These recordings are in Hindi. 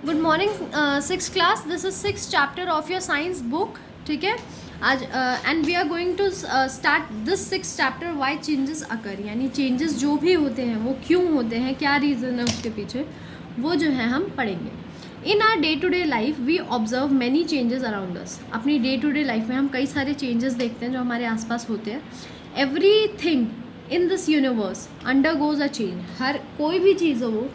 Good morning six class. This is six chapter of your science book. ठीक है. आज and we are going to start this six chapter why changes occur, यानी चेंजेस जो भी होते हैं वो क्यों होते हैं, क्या रीज़न है उसके पीछे, वो जो है हम पढ़ेंगे. In our day to day life we observe many changes around us. अपनी डे टू डे लाइफ में हम कई सारे चेंजेस देखते हैं जो हमारे आसपास होते हैं. Everything in this universe undergoes a change. हर कोई भी चीज़ हो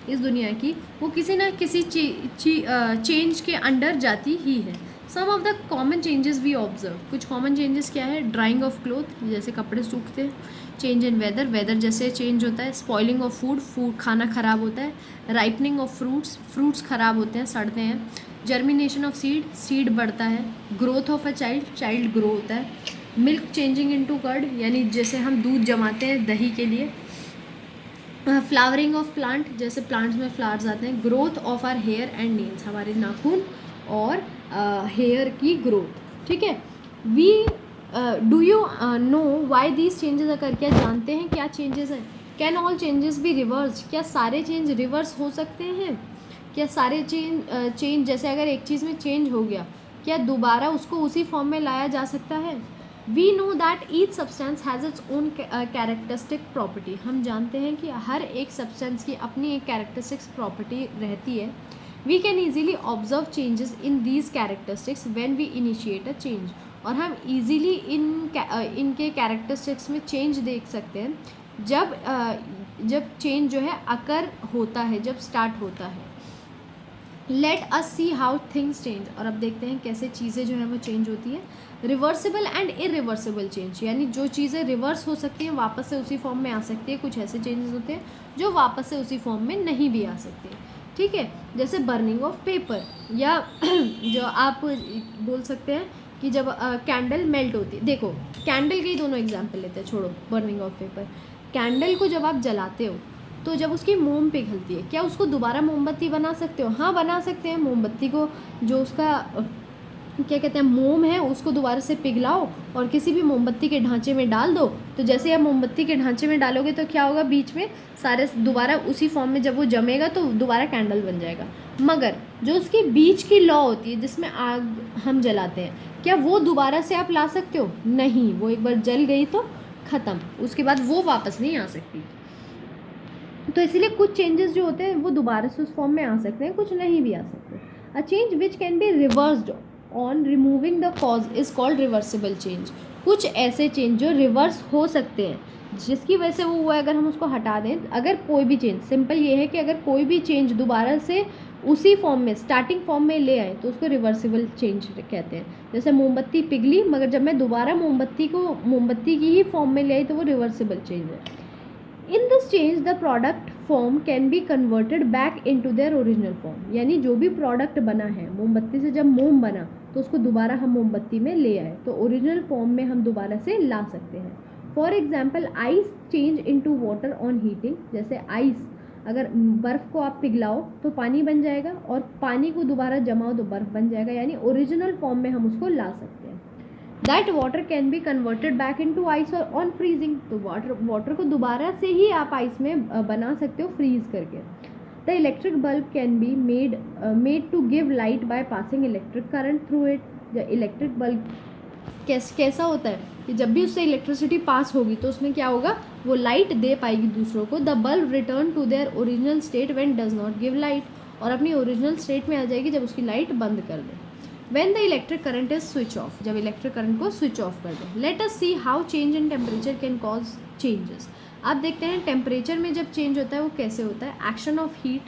इस दुनिया की, वो किसी ना किसी चेंज के अंडर जाती ही है. Some of the common changes we observe. कुछ कॉमन चेंजेस क्या है? ड्राइंग ऑफ क्लोथ, जैसे कपड़े सूखते हैं. चेंज इन वेदर, वेदर जैसे चेंज होता है. स्पॉइलिंग ऑफ फूड, फूड खाना ख़राब होता है. राइपनिंग ऑफ फ्रूट्स, फ्रूट्स ख़राब होते हैं, सड़ते हैं. जर्मिनेशन ऑफ सीड, सीड बढ़ता है. Growth of a child, child grow होता है. मिल्क चेंजिंग इनटू कर्ड, यानी जैसे हम दूध जमाते हैं दही के लिए. फ्लावरिंग ऑफ प्लांट, जैसे प्लांट्स में फ्लावर्स आते हैं. Growth of our hair and nails, हमारे नाखून और हेयर की ग्रोथ. ठीक है. We do you know why these changes occur, क्या जानते हैं क्या चेंजेस हैं? Can all changes be reverse, क्या सारे चेंज रिवर्स हो सकते हैं? क्या सारे चेंज जैसे अगर एक चीज़ में चेंज हो गया, क्या दोबारा उसको उसी फॉर्म में लाया जा सकता है? We know that each substance has its own characteristic property. हम जानते हैं कि हर एक सब्सटेंस की अपनी एक कैरेक्टरिस्टिक्स प्रॉपर्टी रहती है. We can easily observe changes in these characteristics when we initiate a change. और हम ईजीली इनके कैरेक्टरिस्टिक्स में चेंज देख सकते हैं जब चेंज जो है अकर होता है, जब स्टार्ट होता है. Let us see how things change. और अब देखते हैं कैसे चीज़ें जो है वो चेंज होती है. रिवर्सिबल एंड इरिवर्सिबल चेंज, यानी जो चीज़ें रिवर्स हो सकती हैं, वापस से उसी फॉर्म में आ सकती है. कुछ ऐसे चेंजेस होते हैं जो वापस से उसी फॉर्म में नहीं भी आ सकते. ठीक है. जैसे बर्निंग ऑफ पेपर, या जो आप बोल सकते हैं कि जब कैंडल मेल्ट होती है. देखो, कैंडल के ही दोनों एग्जाम्पल लेते हैं, छोड़ो बर्निंग ऑफ पेपर. कैंडल को जब आप जलाते हो तो जब उसकी मोम पिघलती है, क्या उसको दोबारा मोमबत्ती बना सकते हो? हाँ, बना सकते हैं. मोमबत्ती को जो उसका क्या कहते हैं मोम है, उसको दोबारा से पिघलाओ और किसी भी मोमबत्ती के ढांचे में डाल दो. तो जैसे आप मोमबत्ती के ढांचे में डालोगे तो क्या होगा, बीच में सारे दोबारा उसी फॉर्म में जब वो जमेगा तो दोबारा कैंडल बन जाएगा. मगर जो उसकी बीच की लौ होती है जिसमें आग हम जलाते हैं, क्या वो दोबारा से आप ला सकते हो? नहीं, वो एक बार जल गई तो ख़त्म, उसके बाद वो वापस नहीं आ सकती. तो इसीलिए कुछ चेंजेस जो होते हैं वो दोबारा से उस फॉर्म में आ सकते हैं, कुछ नहीं भी आ सकते. A change which can be reversed on removing the cause is called reversible change. कुछ ऐसे चेंज जो रिवर्स हो सकते हैं, जिसकी वजह से वो हुआ है, अगर हम उसको हटा दें. अगर कोई भी चेंज, सिंपल ये है कि अगर कोई भी चेंज दोबारा से उसी फॉर्म में, स्टार्टिंग फॉर्म में ले आए तो उसको रिवर्सिबल चेंज कहते हैं. जैसे मोमबत्ती पिघली, मगर जब मैं दोबारा मोमबत्ती की ही फॉर्म में ले आई तो वो रिवर्सिबल चेंज है. In this change the product form can be converted back into their original form. यानी जो भी प्रोडक्ट बना है, मोमबत्ती से जब मोम बना तो उसको दोबारा हम मोमबत्ती में ले आए तो ओरिजिनल फॉर्म में हम दोबारा से ला सकते हैं. For example, ice change into water on heating. जैसे आइस, अगर बर्फ़ को आप पिघलाओ तो पानी बन जाएगा, और पानी को दोबारा जमाओ तो बर्फ़ बन जाएगा. यानी ओरिजिनल फॉर्म में हम उसको ला सकते हैं. That water can be converted back in to ice on freezing. तो वाटर को दोबारा से ही आप आइस में बना सकते हो फ्रीज करके. The electric bulb can be made to give light by passing electric current through it. Electric bulb कैसा होता है कि जब भी उससे इलेक्ट्रिसिटी पास होगी तो उसमें क्या होगा, वो लाइट दे पाएगी दूसरों को. The bulb return to their original state when does not give light. और अपनी ओरिजिनल स्टेट में आ जाएगी जब उसकी लाइट बंद कर दे. When the electric current is switch off, जब इलेक्ट्रिक करंट को स्विच ऑफ कर दें. Let us see how change in temperature can cause changes. आप देखते हैं टेम्परेचर में जब चेंज होता है वो कैसे होता है. एक्शन ऑफ हीट,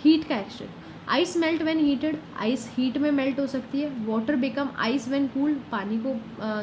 हीट का action. Ice melt when heated, ice heat में मेल्ट हो सकती है. Water become ice when cool, पानी को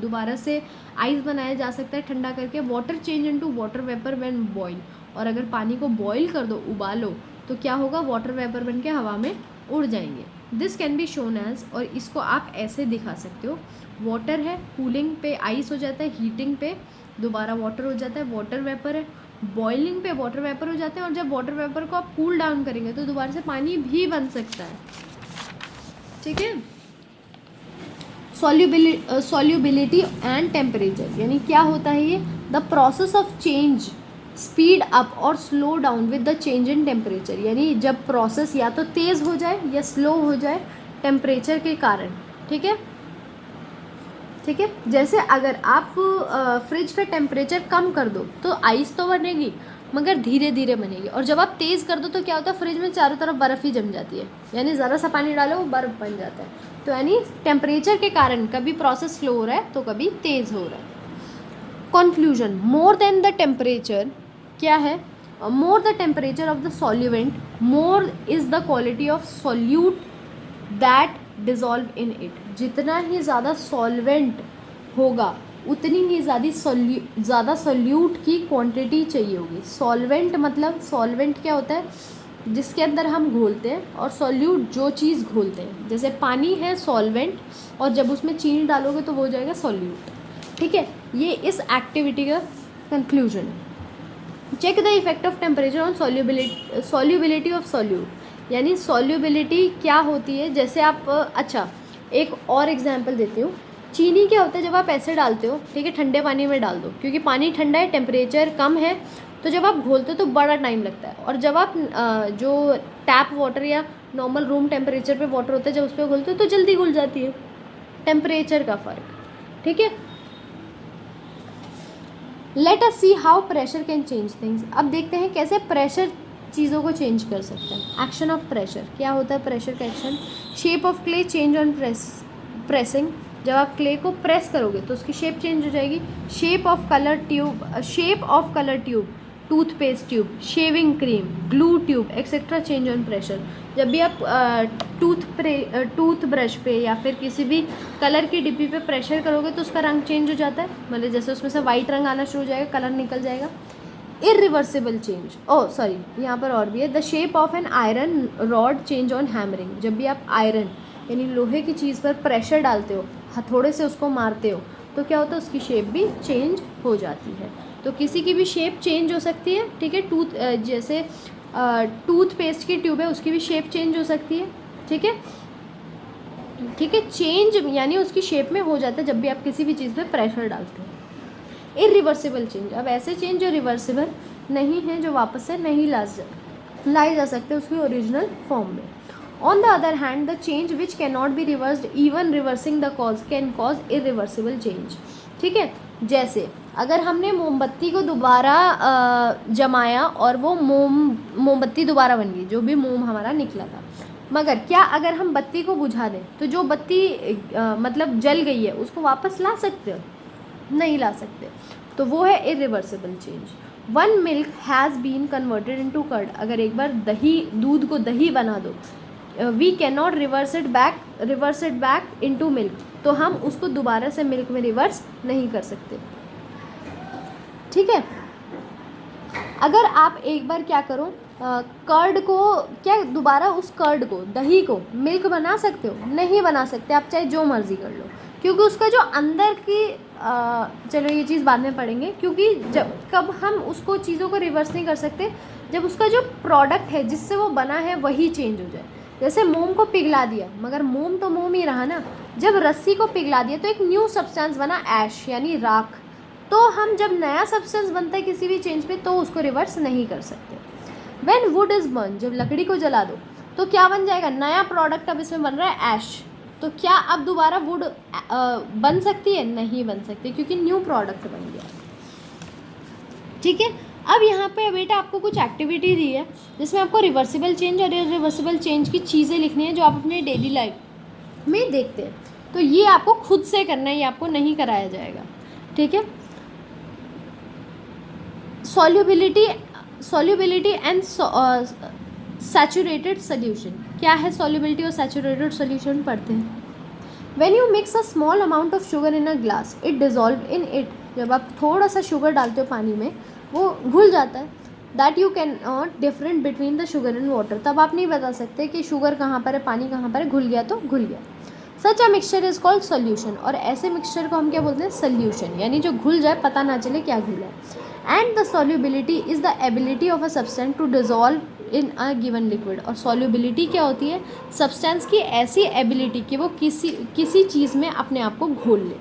दोबारा से आइस बनाया जा सकता है ठंडा करके. Water change into water vapour when boil, और अगर पानी को बॉयल कर दो, उबालो, तो क्या होगा, वाटर वेपर बन के हवा में उड़ जाएंगे. This can be shown as, और इसको आप ऐसे दिखा सकते हो. वाटर है, कूलिंग पे आइस हो जाता है, हीटिंग पे दोबारा वाटर हो जाता है, वाटर वेपर है. बॉइलिंग पे वाटर वेपर हो जाते हैं, और जब वाटर वेपर को आप कूल डाउन करेंगे तो दोबारा से पानी भी बन सकता है. ठीक है. सॉल्युबिलिटी एंड टेम्परेचर, यानी क्या होता है ये, the process of change speed up और slow down with the change in temperature, यानी जब प्रोसेस या तो तेज़ हो जाए या स्लो हो जाए टेम्परेचर के कारण, ठीक है। ठीक है, जैसे अगर आप फ्रिज का टेम्परेचर कम कर दो तो आइस तो बनेगी मगर धीरे धीरे बनेगी, और जब आप तेज़ कर दो तो क्या होता है, फ्रिज में चारों तरफ बर्फ़ ही जम जाती है, यानी ज़रा सा पानी डालो वो बर्फ़ बन जाता है। तो यानी टेम्परेचर के कारण कभी प्रोसेस स्लो हो रहा है तो कभी तेज़ हो रहा है। Conclusion, more than the temperature क्या है, more the temperature of the solvent more is the quality of solute that dissolve in it. जितना ही ज़्यादा सॉल्वेंट होगा उतनी ही ज़्यादा सॉल्यूट की क्वांटिटी चाहिए होगी। सॉल्वेंट मतलब सॉल्वेंट क्या होता है, जिसके अंदर हम घोलते हैं, और सॉल्यूट जो चीज़ घोलते हैं, जैसे पानी है सॉल्वेंट, और जब उसमें चीनी डालोगे तो वो हो जाएगा सॉल्यूट। ठीक है, ये इस एक्टिविटी का कंक्लूजन है। Check the effect of temperature on solubility of solute, यानी सॉल्युबिलिटी क्या होती है। जैसे आप अच्छा एक और एग्जांपल देती हूँ। चीनी क्या होता है, जब आप ऐसे डालते हो, ठीक है, ठंडे पानी में डाल दो, क्योंकि पानी ठंडा है, टेम्परेचर कम है, तो जब आप घोलते हो तो बड़ा टाइम लगता है। और जब आप जो टैप वाटर या नॉर्मल रूम टेम्परेचर पे वाटर होता है, जब उस पर घोलते हो तो जल्दी घुल जाती है। टेम्परेचर का फ़र्क, ठीक है। Let us see how pressure can change things. अब देखते हैं कैसे प्रेशर चीज़ों को चेंज कर सकते हैं। एक्शन ऑफ प्रेशर, क्या होता है प्रेशर का action. Shape of clay change on pressing, जब आप क्ले को प्रेस करोगे तो उसकी शेप चेंज हो जाएगी। Shape of colour tube, toothpaste tube, shaving cream, glue tube etcetera change on pressure. जब भी आप टूथ ब्रश पे या फिर किसी भी कलर की डिब्बी पे प्रेशर करोगे तो उसका रंग चेंज हो जाता है, मतलब जैसे उसमें से वाइट रंग आना शुरू हो जाएगा, कलर निकल जाएगा। इरिवर्सिबल चेंज, यहाँ पर और भी है। The shape of an iron rod change on hammering, जब भी आप आयरन यानी लोहे की चीज़ पर प्रेशर डालते हो, हथौड़े से उसको मारते हो, तो क्या होता है, उसकी शेप भी चेंज हो जाती है। तो किसी की भी शेप चेंज हो सकती है, ठीक है। जैसे टूथपेस्ट की ट्यूब है, उसकी भी शेप चेंज हो सकती है, ठीक है। चेंज यानी उसकी शेप में हो जाता है जब भी आप किसी भी चीज़ पे प्रेशर डालते हो। इरिवर्सिबल चेंज, अब ऐसे चेंज जो रिवर्सिबल नहीं है, जो वापस से नहीं लाए जा सकते उसकी ओरिजिनल फॉर्म में। On the other hand, the change which can not be reversed, even reversing the cause can cause irreversible change, ठीक है। जैसे अगर हमने मोमबत्ती को दोबारा जमाया और वो मोमबत्ती दोबारा बन गई, जो भी मोम हमारा निकला था, मगर क्या अगर हम बत्ती को बुझा दें तो जो बत्ती मतलब जल गई है उसको वापस ला सकते हो, नहीं ला सकते, तो वो है irreversible change. One milk has been converted into curd, अगर एक बार दूध को दही बना दो, we can not reverse it back into milk, तो हम उसको दोबारा से मिल्क में रिवर्स नहीं कर सकते, ठीक है। अगर आप एक बार क्या करो, कर्ड को क्या दोबारा उस कर्ड को, दही को मिल्क बना सकते हो, नहीं बना सकते, आप चाहे जो मर्ज़ी कर लो, क्योंकि उसका जो अंदर की चलो ये चीज़ बाद में पढ़ेंगे, क्योंकि कब हम उसको चीज़ों को रिवर्स नहीं कर सकते, जब उसका जो प्रोडक्ट है जिससे वो बना है वही चेंज हो जाए। जैसे मोम को पिघला दिया, मगर मोम तो मोम ही रहा ना, जब रस्सी को पिघला दिया तो एक न्यू सब्सटेंस बना, ऐश यानी राख, तो हम जब नया सब्सटेंस बनता है किसी भी चेंज पे तो उसको रिवर्स नहीं कर सकते। व्हेन वुड इज़ बर्न, जब लकड़ी को जला दो तो क्या बन जाएगा, नया प्रोडक्ट अब इसमें बन रहा है ऐश, तो क्या अब दोबारा वुड बन सकती है, नहीं बन सकती, क्योंकि न्यू प्रोडक्ट बन गया, ठीक है। अब यहाँ पे बेटा आपको कुछ एक्टिविटी दी है जिसमें आपको रिवर्सिबल चेंज और इरिवर्सिबल चेंज की चीज़ें लिखनी है जो आप अपने डेली लाइफ में देखते हैं, तो ये आपको खुद से करना है, ये आपको नहीं कराया जाएगा, ठीक है। सॉल्युबिलिटी एंड सैचुरेटेड सोल्यूशन, क्या है सॉल्युबिलिटी और सैचुरेटेड सोल्यूशन पढ़ते हैं। When you mix a small amount of sugar in a glass it dissolve in it, जब आप थोड़ा सा शुगर डालते हो पानी में वो घुल जाता है। That you can not different between the sugar and water, तब आप नहीं बता सकते कि शुगर कहाँ पर है, पानी कहाँ पर है, घुल गया तो घुल गया। Such a mixture is called solution, और ऐसे मिक्सचर को हम क्या बोलते हैं, सोल्यूशन, यानी जो घुल जाए पता ना चले क्या घुला है। And the solubility is the ability of a substance to dissolve in a given liquid, और सॉल्युबिलिटी क्या होती है, सब्सटेंस की ऐसी एबिलिटी कि वो किसी चीज़ में अपने आप को घोल ले।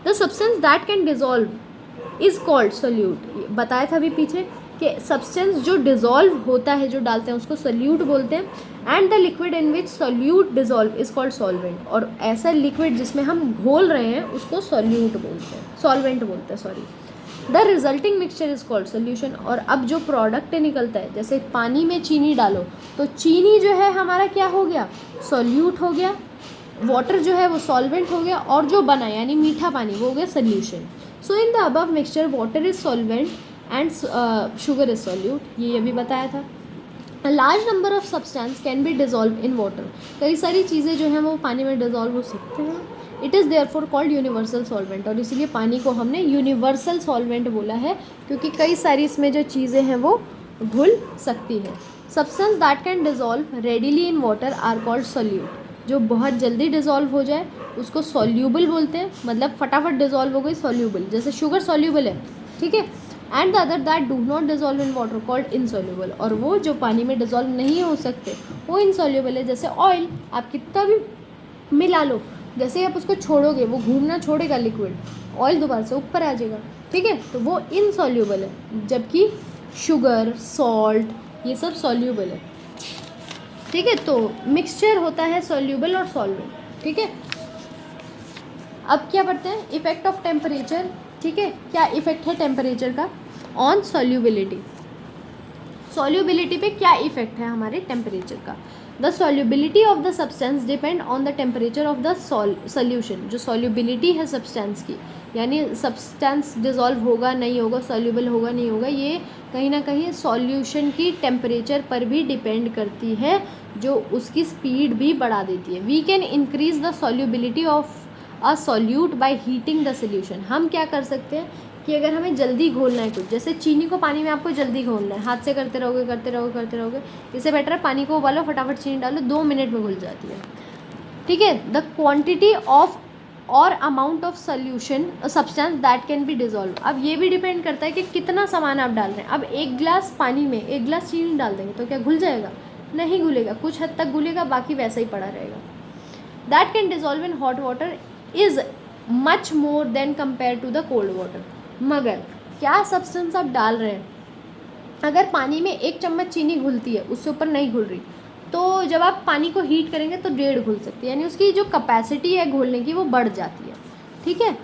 The substance that can dissolve is called solute, बताया था अभी पीछे कि सब्सटेंस जो डिज़ोल्व होता है, जो डालते हैं उसको सोल्यूट बोलते हैं, and the liquid in which solute dissolve is called solvent, और ऐसा लिक्विड जिसमें हम घोल रहे हैं उसको सोल्यूट बोलते हैं, सॉल्वेंट बोलते हैं, sorry. The resulting mixture is called solution, और अब जो प्रोडक्ट निकलता है, जैसे पानी में चीनी डालो तो चीनी जो है हमारा क्या हो गया, सोल्यूट हो गया, वाटर जो है वो सॉल्वेंट हो गया, और जो बना यानी मीठा पानी वो हो गया solution. So in the above mixture water is solvent and sugar is solute, ये अभी बताया था। A large number of substance can be dissolve in water, कई सारी चीज़ें जो हैं वो पानी में डिजॉल्व हो सकते हैं। It is therefore called universal solvent, और इसीलिए पानी को हमने यूनिवर्सल सॉल्वेंट बोला है, क्योंकि कई सारी इसमें जो चीज़ें हैं वो घुल सकती है। Substance that can dissolve readily in water are called solute, जो बहुत जल्दी डिज़ोल्व हो जाए उसको सॉल्यूबल बोलते हैं, मतलब फटाफट डिज़ोल्व हो गई, सॉल्यूबल, जैसे शुगर सॉल्यूबल है, ठीक है। And the other that do not dissolve in water called insoluble, और वो जो पानी में डिज़ोल्व नहीं हो सकते वो इनसॉल्यूबल है। जैसे ऑयल आप कितना भी मिला लो, जैसे ही आप उसको छोड़ोगे वो घूमना छोड़ेगा लिक्विड, ऑयल दोबारा से ऊपर आ जाएगा, ठीक है, तो वो इनसॉल्यूबल है, जबकि शुगर, सॉल्ट ये सब सॉल्यूबल है, ठीक है। तो मिक्सचर होता है सॉल्यूबल और सॉल्वेंट, ठीक है। अब क्या पढ़ते हैं, इफेक्ट ऑफ टेम्परेचर, ठीक है, क्या इफेक्ट है टेम्परेचर का ऑन सॉल्यूबिलिटी, सॉल्यूबिलिटी पे क्या इफेक्ट है हमारे टेम्परेचर का। The solubility of the substance depend on the temperature of the solution, जो सॉल्यूबिलिटी है सब्सटेंस की, यानी सब्सटेंस डिज़ोल्व होगा नहीं होगा, सॉल्यूबल होगा नहीं होगा, ये कहीं ना कहीं सॉल्यूशन की टेम्परेचर पर भी डिपेंड करती है, जो उसकी स्पीड भी बढ़ा देती है। We can increase the solubility of a solute by heating the solution, हम क्या कर सकते हैं कि अगर हमें जल्दी घोलना है कुछ, जैसे चीनी को पानी में आपको जल्दी घोलना है, हाथ से करते रहोगे करते रहोगे करते रहोगे, इससे बेटर है पानी को उबालो, फटाफट चीनी डालो, 2 मिनट में घुल जाती है, ठीक है। द क्वांटिटी ऑफ और amount of solution substance that can be dissolve, अब ये भी डिपेंड करता है कि कितना सामान आप डाल रहे हैं। अब 1 गिलास पानी में 1 गिलास चीनी डाल देंगे तो क्या घुल जाएगा, नहीं घुलेगा, कुछ हद तक घुलेगा, बाकी वैसा ही पड़ा रहेगा। That can dissolve in hot water is much more than compare to the cold water, मगर क्या सब्सटेंस आप डाल रहे हैं, अगर पानी में 1 चम्मच चीनी घुलती है, उससे ऊपर नहीं घुल रही, तो जब आप पानी को हीट करेंगे तो 1.5 घुल सकती है, यानी उसकी जो कैपेसिटी है घोलने की वो बढ़ जाती है, ठीक है।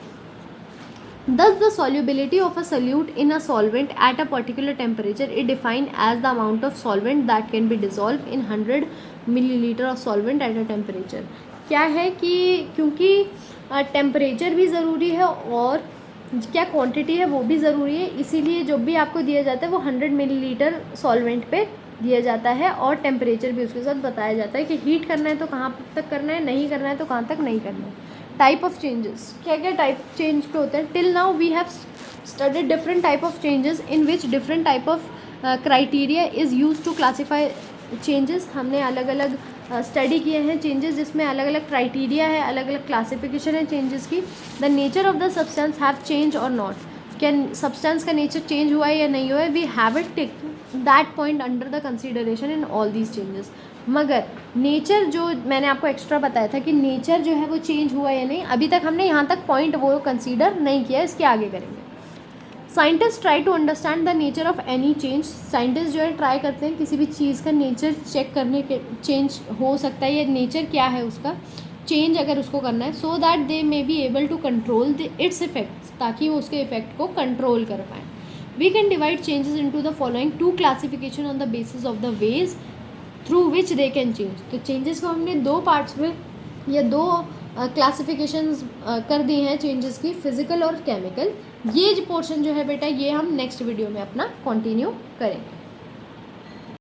Thus the solubility of a solute in a solvent at a particular temperature is defined as the amount of solvent that can be dissolved in 100 milliliter of solvent at a temperature। क्या है कि क्योंकि टेम्परेचर भी ज़रूरी है और क्या क्वांटिटी है वो भी ज़रूरी है, इसीलिए जो भी आपको दिया जाता है वो 100 मिलीलीटर सॉल्वेंट पे दिया जाता है, और टेम्परेचर भी उसके साथ बताया जाता है कि हीट करना है तो कहाँ तक करना है, नहीं करना है तो कहाँ तक नहीं करना है। टाइप ऑफ चेंजेस, क्या क्या टाइप चेंज पे होते हैं। Till now we have studied different type of changes in which different type of criteria is use to classify changes. हमने अलग अलग स्टडी किए हैं चेंजेस, जिसमें अलग अलग क्राइटेरिया है, अलग अलग क्लासिफिकेशन है चेंजेस की। The nature of the substance have change और नॉट, क्या सब्सटेंस का नेचर चेंज हुआ है या नहीं हुआ है, we have it take that point under the consideration in all these changes. मगर नेचर जो मैंने आपको एक्स्ट्रा बताया था कि नेचर जो है वो चेंज हुआ या नहीं, अभी तक हमने यहाँ तक पॉइंट वो कंसीडर नहीं किया, इसके आगे करेंगे। Scientist try to understand the nature of any change, scientist जो है ट्राई करते हैं किसी भी चीज़ का नेचर चेक करने के, चेंज हो सकता है या नेचर क्या है उसका चेंज अगर उसको करना है, so that they may be able to control its effects, ताकि वो उसके इफेक्ट को कंट्रोल कर पाएँ। We can divide changes into the following 2 classification on the basis of the ways through which they can change. तो चेंजेस को हमने 2 पार्ट्स में या 2 क्लासिफिकेशंस कर दी हैं चेंजेस की, फिजिकल और केमिकल। ये जो पोर्शन जो है बेटा ये हम नेक्स्ट वीडियो में अपना कंटिन्यू करेंगे।